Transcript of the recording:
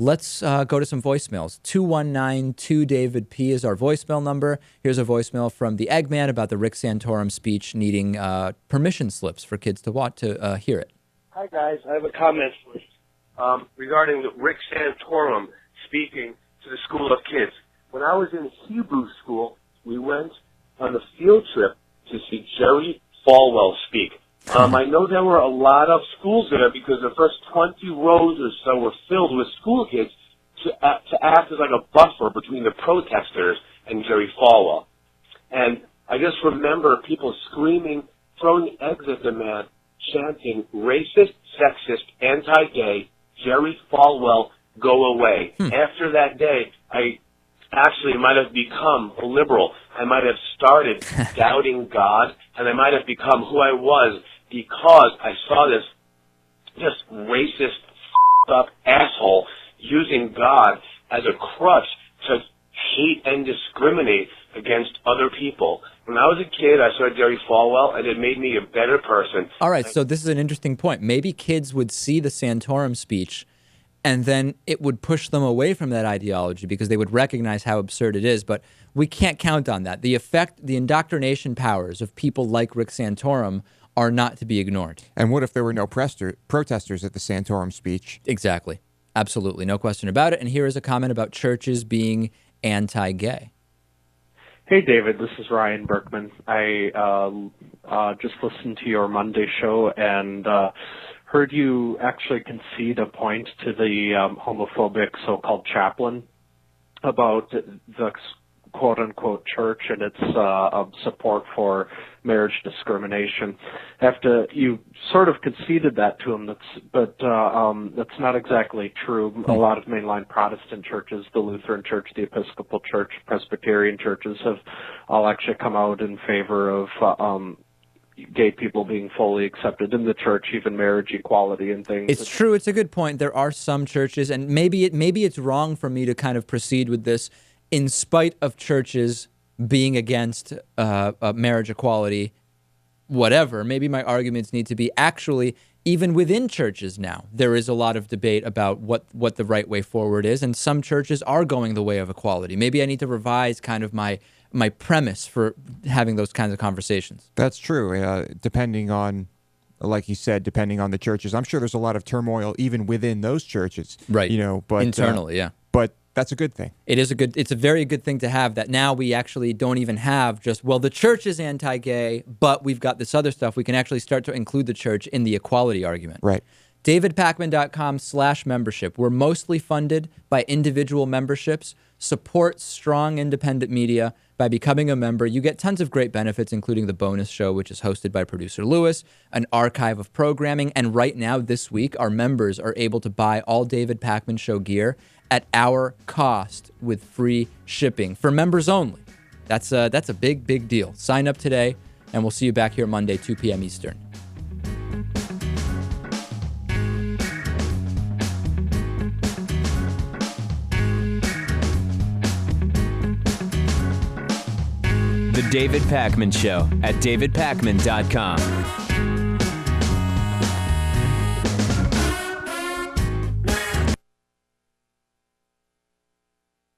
Let's go to some voicemails. 219-2-DAVID-P is our voicemail number. Here's a voicemail from the Eggman about the Rick Santorum speech needing permission slips for kids to want to hear it. Hi, guys. I have a comment for you regarding the Rick Santorum speaking to the School of Kids. When I was in Hebrew school, we went on a field trip to see Jerry Falwell speak. I know there were a lot of schools there because the first 20 rows or so were filled with school kids to act as like a buffer between the protesters and Jerry Falwell. And I just remember people screaming, throwing eggs at the man, chanting, racist, sexist, anti-gay, Jerry Falwell, go away. After that day, I actually might have become a liberal. I might have started doubting God, and I might have become who I was because I saw this just racist, up asshole using God as a crutch to hate and discriminate against other people. When I was a kid, I saw Jerry Falwell, and it made me a better person. All right, so this is an interesting point. Maybe kids would see the Santorum speech, and then it would push them away from that ideology because they would recognize how absurd it is. But we can't count on that. The indoctrination powers of people like Rick Santorum are not to be ignored. And what if there were no protesters at the Santorum speech? Exactly. Absolutely. No question about it. And here is a comment about churches being anti-gay. Hey, David, this is Ryan Berkman. I just listened to your Monday show and heard you actually concede a point to the homophobic so-called chaplain about the quote-unquote church and its support for marriage discrimination. After you sort of conceded that to him, but that's not exactly true. A lot of mainline Protestant churches, the Lutheran Church, the Episcopal Church, Presbyterian churches have all actually come out in favor of gay people being fully accepted in the church, even marriage equality and things. It's true. It's a good point. There are some churches, and maybe it's wrong for me to kind of proceed with this in spite of churches being against marriage equality, whatever. Maybe my arguments need to be actually, even within churches now, there is a lot of debate about what the right way forward is, and some churches are going the way of equality. Maybe I need to revise kind of my premise for having those kinds of conversations. That's true. Depending on, like you said, depending on the churches. I'm sure there's a lot of turmoil even within those churches. Right. But internally, yeah. But that's a good thing. It's a very good thing to have that now we actually don't even have just, well, the church is anti-gay, but we've got this other stuff. We can actually start to include the church in the equality argument. Right. DavidPakman.com/membership. We're mostly funded by individual memberships. Support strong independent media by becoming a member. You get tons of great benefits, including the bonus show, which is hosted by producer Lewis, an archive of programming, and right now, this week, our members are able to buy all David Pakman Show gear at our cost with free shipping for members only. That's a big, big deal. Sign up today, and we'll see you back here Monday, 2 p.m. Eastern. The David Pakman Show at davidpakman.com.